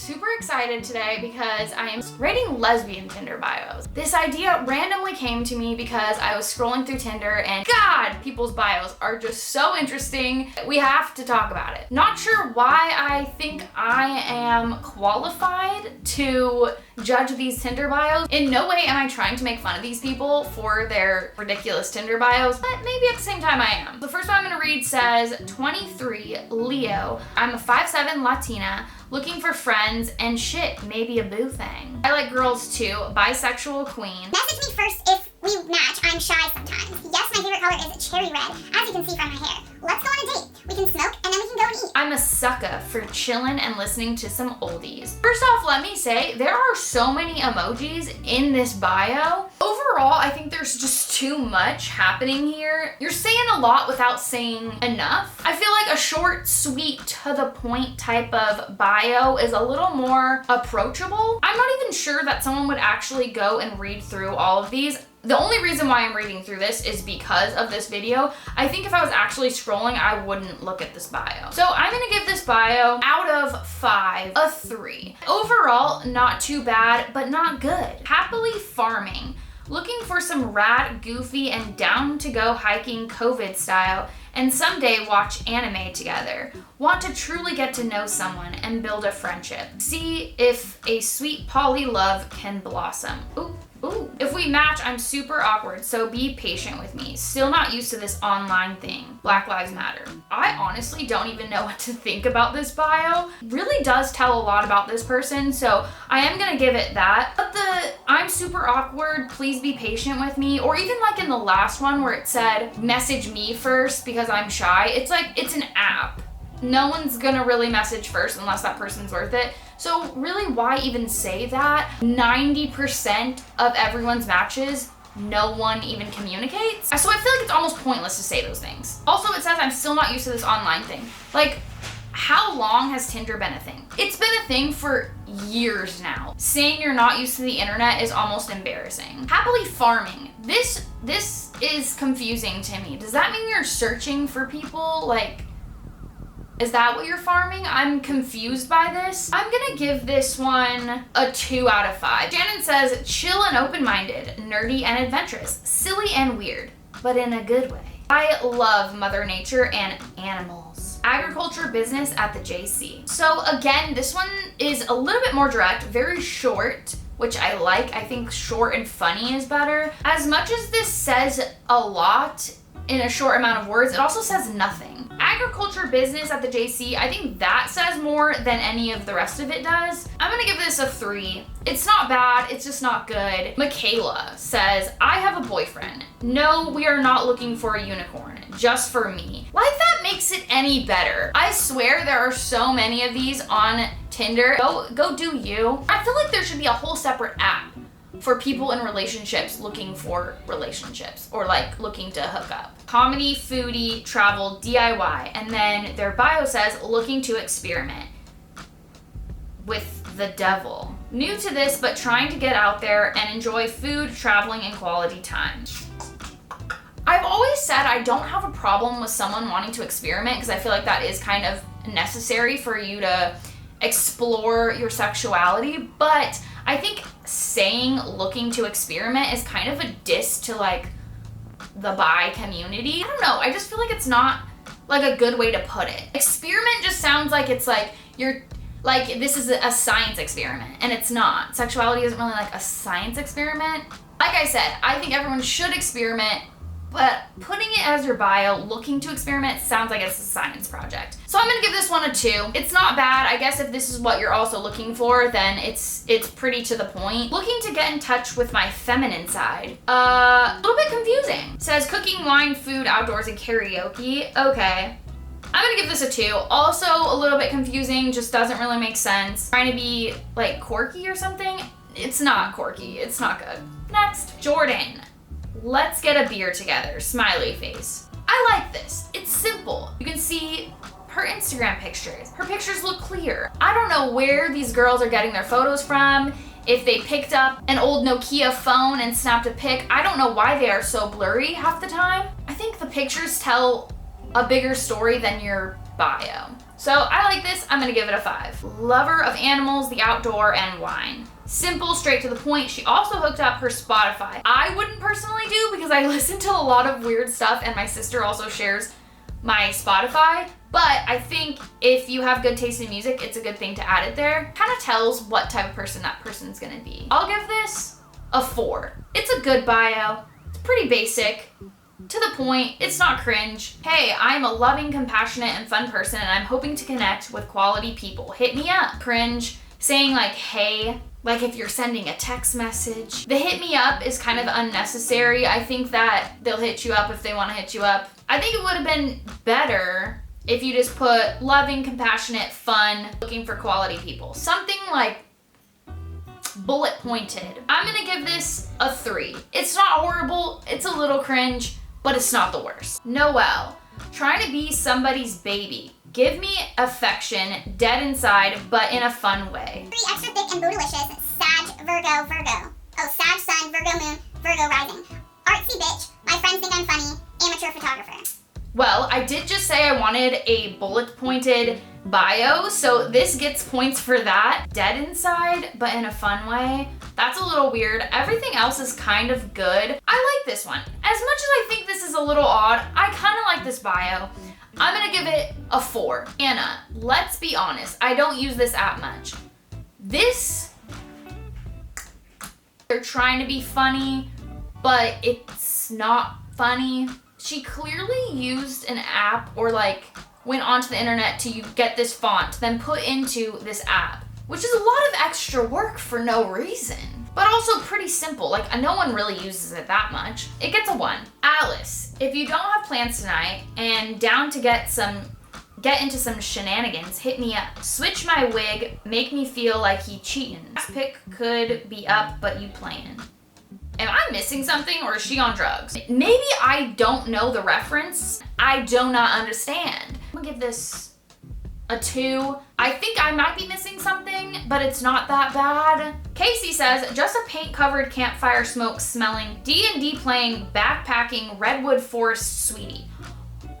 super excited today because I am rating lesbian Tinder bios. This idea randomly came to me because I was scrolling through Tinder and God, people's bios are just so interesting. We have to talk about it. Not sure why I think I am qualified to judge these Tinder bios. In no way am I trying to make fun of these people for their ridiculous Tinder bios, but maybe at the same time I am. The first one I'm gonna read says, 23, Leo. I'm a 5'7" Latina, looking for friends and shit, maybe a boo thing. I like girls too, bisexual queen. Message me first if we match. I'm shy sometimes. Yes, my favorite color is cherry red, as you can see from my hair. Let's go on a date. We can smoke and then we can go and eat. I'm a sucker for chilling and listening to some oldies. First off, let me say, there are so many emojis in this bio. Overall, I think there's just too much happening here. You're saying a lot without saying enough. I feel like a short, sweet, to the point type of bio is a little more approachable. I'm not even sure that someone would actually go and read through all of these. The only reason why I'm reading through this is because of this video. I think if I was actually scrolling, I wouldn't look at this bio. So I'm gonna give this bio out of 5 a 3. Overall, not too bad, but not good. Happily farming. Looking for some rad, goofy, and down-to-go hiking COVID style, and someday watch anime together. Want to truly get to know someone and build a friendship. See if a sweet poly love can blossom. Ooh. Ooh. If we match, I'm super awkward, so be patient with me. Still not used to this online thing. Black Lives Matter. I honestly don't even know what to think about this bio. Really does tell a lot about this person, so I am gonna give it that. But the I'm super awkward, please be patient with me, or even like in the last one where it said, message me first because I'm shy. It's like, it's an app. No one's gonna really message first unless that person's worth it. So really, why even say that? 90% of everyone's matches, no one even communicates. So I feel like it's almost pointless to say those things. Also, it says I'm still not used to this online thing. Like, how long has Tinder been a thing? It's been a thing for years now. Saying you're not used to the internet is almost embarrassing. Happily farming. This is confusing to me. Does that mean you're searching for people? Like, is that what you're farming? I'm confused by this. I'm gonna give this one a 2 out of 5. Shannon says, chill and open-minded, nerdy and adventurous, silly and weird, but in a good way. I love Mother Nature and animals. Agriculture business at the JC. So again, this one is a little bit more direct, very short, which I like. I think short and funny is better. As much as this says a lot in a short amount of words, it also says nothing. Agriculture business at the JC, I think that says more than any of the rest of it does. I'm gonna give this a 3. It's not bad, it's just not good. Michaela says, I have a boyfriend. No, we are not looking for a unicorn, just for me. Like that makes it any better. I swear there are so many of these on Tinder. Go do you. I feel like there should be a whole separate app for people in relationships looking for relationships or like looking to hook up. Comedy, foodie, travel, DIY, and then their bio says looking to experiment with the devil. New to this, but trying to get out there and enjoy food, traveling, and quality time. I've always said I don't have a problem with someone wanting to experiment because I feel like that is kind of necessary for you to explore your sexuality, but I think saying looking to experiment is kind of a diss to like the bi community. I don't know, I just feel like it's not like a good way to put it. Experiment just sounds like it's like you're like this is a science experiment, and it's not. Sexuality isn't really like a science experiment. Like I said, I think everyone should experiment, but putting it as your bio, looking to experiment, sounds like it's a science project. So I'm gonna give this one a 2. It's not bad. I guess if this is what you're also looking for, then it's pretty to the point. Looking to get in touch with my feminine side. A little bit confusing. Says cooking, wine, food, outdoors, and karaoke. Okay. I'm gonna give this a 2. Also a little bit confusing, just doesn't really make sense. Trying to be like quirky or something. It's not quirky, it's not good. Next, Jordan. Let's get a beer together, smiley face. I like this, it's simple. You can see her Instagram pictures. Her pictures look clear. I don't know where these girls are getting their photos from, if they picked up an old Nokia phone and snapped a pic. I don't know why they are so blurry half the time. I think the pictures tell a bigger story than your bio. So I like this, I'm gonna give it a 5. Lover of animals, the outdoor, and wine. Simple, straight to the point. She also hooked up her Spotify. I wouldn't personally do because I listen to a lot of weird stuff and my sister also shares my Spotify. But I think if you have good taste in music, it's a good thing to add it there. Kind of tells what type of person that person's gonna be. I'll give this a 4. It's a good bio. It's pretty basic. To the point, it's not cringe. Hey, I'm a loving, compassionate, and fun person, and I'm hoping to connect with quality people. Hit me up. Cringe. Saying like, hey, like if you're sending a text message. The hit me up is kind of unnecessary. I think that they'll hit you up if they want to hit you up. I think it would have been better if you just put loving, compassionate, fun, looking for quality people. Something like bullet pointed. I'm gonna give this a 3. It's not horrible, it's a little cringe, but it's not the worst. Noelle, trying to be somebody's baby. Give me affection, dead inside, but in a fun way. 3 extra thick and bootylicious, Sag, Virgo. Oh, Sag, Sun, Virgo, Moon, Virgo, Rising. Artsy bitch, my friends think I'm funny, amateur photographer. Well, I did just say I wanted a bullet pointed bio, so this gets points for that. Dead inside, but in a fun way. That's a little weird. Everything else is kind of good. I like this one. As much as I think this is a little odd, I kind of like this bio. I'm gonna give it a 4. Anna, let's be honest, I don't use this app much. They're trying to be funny, but it's not funny. She clearly used an app or like went onto the internet to get this font, then put into this app, which is a lot of extra work for no reason, but also pretty simple. Like no one really uses it that much. It gets a 1. Alice, if you don't have plans tonight and down to get into some shenanigans, hit me up. Switch my wig, make me feel like he cheating. Last pick could be up, but you playing. Am I missing something or is she on drugs? Maybe I don't know the reference. I do not understand. I'm gonna give this a 2. I think I might be missing something, but it's not that bad. Casey says, just a paint-covered campfire smoke smelling, D&D playing, backpacking, redwood forest sweetie.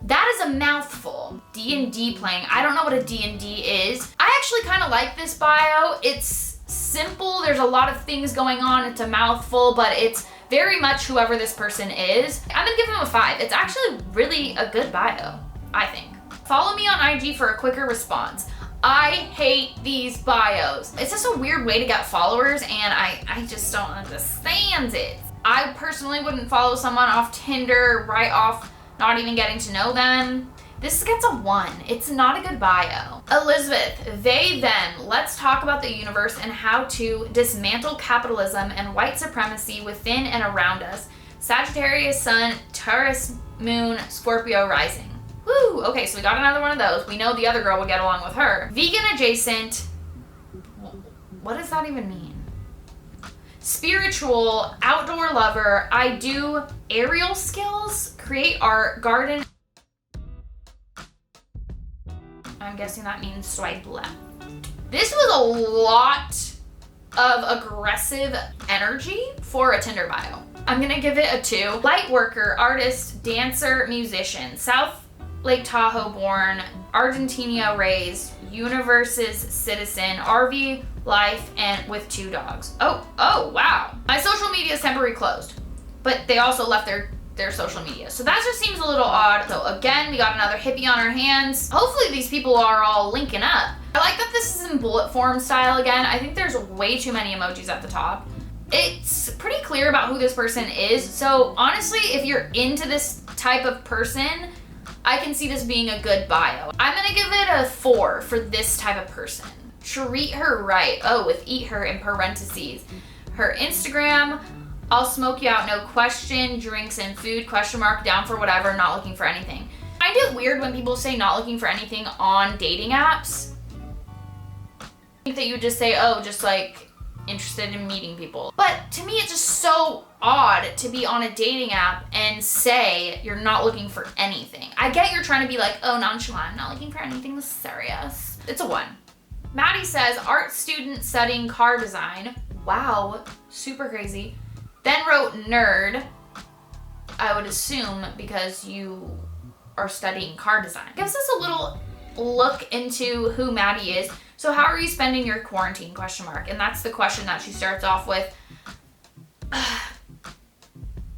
That is a mouthful. D&D playing. I don't know what a D&D is. I actually kind of like this bio. It's simple. There's a lot of things going on. It's a mouthful, but it's very much whoever this person is. I'm gonna give them a 5. It's actually really a good bio, I think. Follow me on IG for a quicker response. I hate these bios. It's just a weird way to get followers and I just don't understand it. I personally wouldn't follow someone off Tinder right off not even getting to know them. This gets a 1. It's not a good bio. Elizabeth, they, them. Let's talk about the universe and how to dismantle capitalism and white supremacy within and around us. Sagittarius Sun, Taurus Moon, Scorpio Rising. Woo, okay, so we got another one of those. We know the other girl would get along with her. Vegan adjacent. What does that even mean? Spiritual, outdoor lover. I do aerial skills, create art, garden. I'm guessing that means swipe left. This was a lot of aggressive energy for a Tinder bio. I'm gonna give it a 2. Light worker, artist, dancer, musician, South Lake Tahoe born, Argentina raised, universe's citizen, RV life, and with 2 dogs. Oh, wow. My social media is temporarily closed, but they also left their social media. So that just seems a little odd. So again, we got another hippie on our hands. Hopefully these people are all linking up. I like that this is in bullet form style again. I think there's way too many emojis at the top. It's pretty clear about who this person is. So honestly, if you're into this type of person, I can see this being a good bio. I'm gonna give it a 4 for this type of person. Treat her right. Oh, with eat her in parentheses. Her Instagram, I'll smoke you out, no question, drinks and food, question mark, down for whatever, not looking for anything. I find it weird when people say not looking for anything on dating apps. I think that you would just say, oh, just like interested in meeting people. But to me, it's just so odd to be on a dating app and say you're not looking for anything. I get you're trying to be like, oh, nonchalant, not looking for anything serious. It's a 1. Maddie says, art student studying car design. Wow, super crazy. Then wrote nerd, I would assume because you are studying car design. Gives us a little look into who Maddie is. So how are you spending your quarantine, ? And that's the question that she starts off with.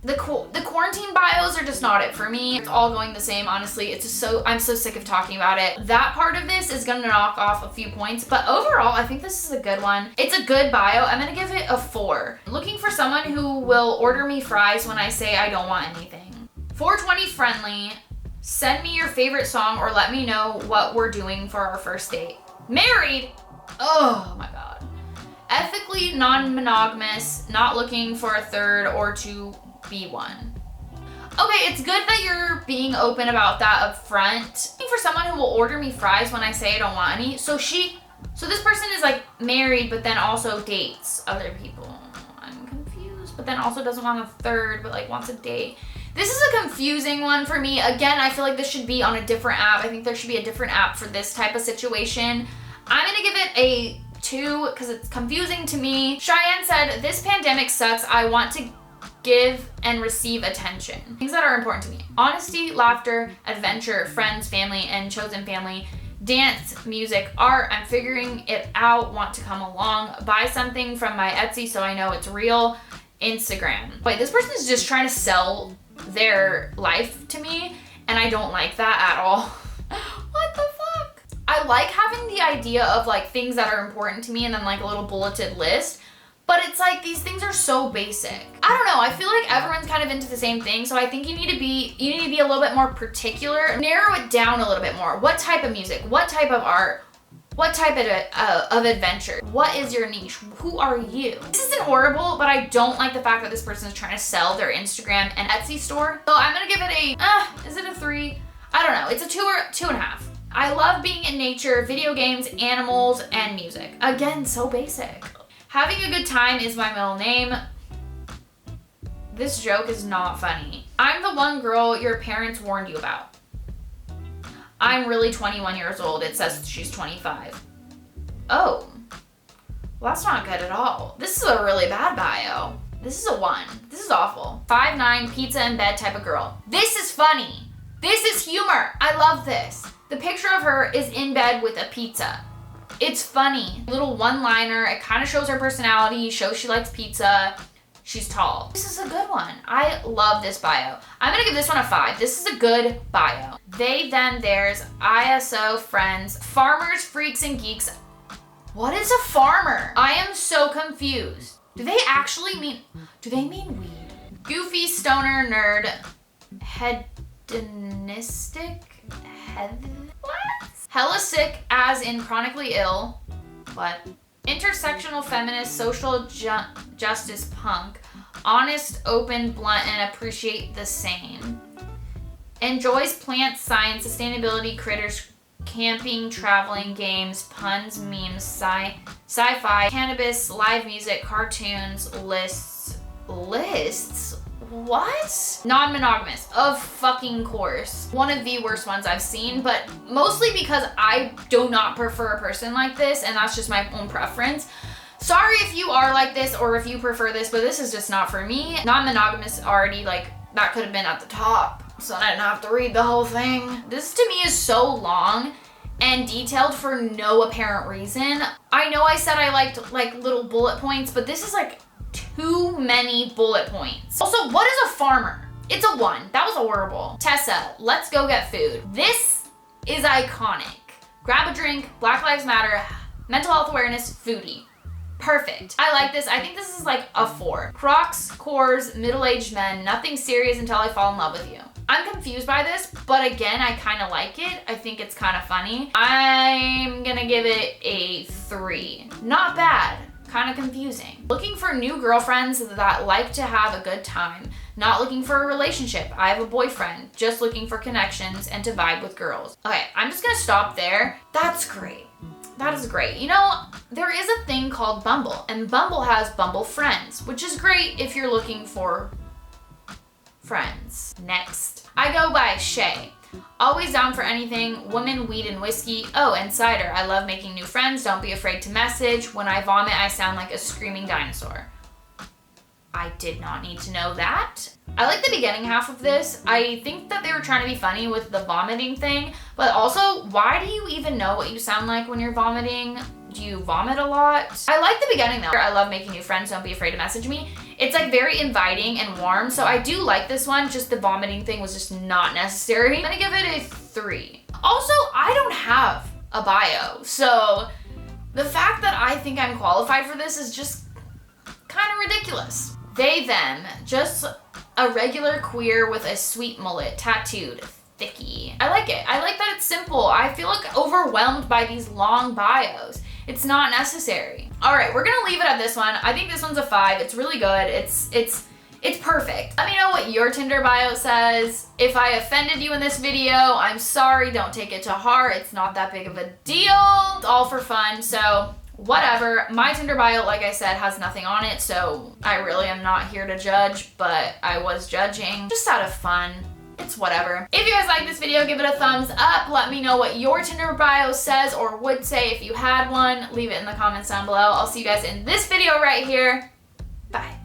The quarantine bios are just not it for me. It's all going the same, honestly. I'm so sick of talking about it. That part of this is gonna knock off a few points, but overall, I think this is a good one. It's a good bio. I'm gonna give it a 4. Looking for someone who will order me fries when I say I don't want anything. 420 friendly. Send me your favorite song or let me know what we're doing for our first date. Married? Oh my God. Ethically non-monogamous, not looking for a third or to be one. Okay, it's good that you're being open about that up front. Looking for someone who will order me fries when I say I don't want any. So this person is like married, but then also dates other people. I'm confused, but then also doesn't want a third, but like wants a date. This is a confusing one for me. Again, I feel like this should be on a different app. I think there should be a different app for this type of situation. I'm gonna give it a 2 because it's confusing to me. Cheyenne said, this pandemic sucks. I want to give and receive attention. Things that are important to me: honesty, laughter, adventure, friends, family, and chosen family, dance, music, art. I'm figuring it out, want to come along, buy something from my Etsy so I know it's real, Instagram. Wait, this person is just trying to sell their life to me, and I don't like that at all. What the fuck? I like having the idea of like things that are important to me and then like a little bulleted list, but it's like these things are so basic. I don't know, I feel like everyone's kind of into the same thing, so I think you need to be a little bit more particular. Narrow it down a little bit more. What type of music? What type of art? What type of adventure? What is your niche? Who are you? This isn't horrible, but I don't like the fact that this person is trying to sell their Instagram and Etsy store. So I'm gonna give it is it a 3? I don't know, it's a 2 or 2.5. I love being in nature, video games, animals, and music. Again, so basic. Having a good time is my middle name. This joke is not funny. I'm the one girl your parents warned you about. I'm really 21 years old. It says she's 25. Oh, well, that's not good at all. This is a really bad bio. This is a 1. This is awful. 5'9", pizza in bed type of girl. This is funny. This is humor. I love this. The picture of her is in bed with a pizza. It's funny. Little one-liner. It kind of shows her personality, shows she likes pizza. She's tall. This is a good one. I love this bio. I'm gonna give this one a 5. This is a good bio. They, them, theirs, ISO, friends, farmers, freaks, and geeks. What is a farmer? I am so confused. Do they mean weed? Goofy, stoner, nerd, hedonistic, what? Hella sick, as in chronically ill. What? Intersectional feminist, social justice punk, honest, open, blunt, and appreciate the same. Enjoys plants, science, sustainability, critters, camping, traveling, games, puns, memes, sci-fi, cannabis, live music, cartoons, lists? What? Non-monogamous, of fucking course. One of the worst ones I've seen, but mostly because I do not prefer a person like this, and that's just my own preference. Sorry if you are like this or if you prefer this, but this is just not for me. Non-monogamous already, like, that could have been at the top, so I didn't have to read the whole thing. This to me is so long and detailed for no apparent reason. I know I said I liked like little bullet points, but this is like too many bullet points. Also, what is a farmer? It's a 1. That was horrible. Tessa, let's go get food. This is iconic. Grab a drink, Black Lives Matter, mental health awareness, foodie. Perfect. I like this. I think this is like a 4. Crocs, cores, middle-aged men, nothing serious until I fall in love with you. I'm confused by this, but again, I kind of like it. I think it's kind of funny. I'm gonna give it a 3. Not bad. Kind of confusing. Looking for new girlfriends that like to have a good time. Not looking for a relationship. I have a boyfriend. Just looking for connections and to vibe with girls. Okay, I'm just gonna stop there. That's great. That is great. You know, there is a thing called Bumble, and Bumble has Bumble Friends, which is great if you're looking for friends. Next, I go by Shay. Always down for anything, women, weed, and whiskey. Oh, and cider. I love making new friends. Don't be afraid to message. When I vomit, I sound like a screaming dinosaur. I did not need to know that. I like the beginning half of this. I think that they were trying to be funny with the vomiting thing, but also, why do you even know what you sound like when you're vomiting? Do you vomit a lot? I like the beginning though. I love making new friends, don't be afraid to message me. It's like very inviting and warm, so I do like this one, just the vomiting thing was just not necessary. I'm gonna give it a 3. Also, I don't have a bio, so the fact that I think I'm qualified for this is just kind of ridiculous. They, them, just a regular queer with a sweet mullet, tattooed, thicky. I like it. I like that it's simple. I feel like overwhelmed by these long bios. It's not necessary. All right, we're gonna leave it at this one. I think this one's a 5. It's really good. It's perfect. Let me know what your Tinder bio says. If I offended you in this video, I'm sorry. Don't take it to heart. It's not that big of a deal. It's all for fun, so whatever. My Tinder bio, like I said, has nothing on it, so I really am not here to judge, but I was judging just out of fun. It's whatever. If you guys like this video, give it a thumbs up. Let me know what your Tinder bio says or would say if you had one. Leave it in the comments down below. I'll see you guys in this video right here. Bye.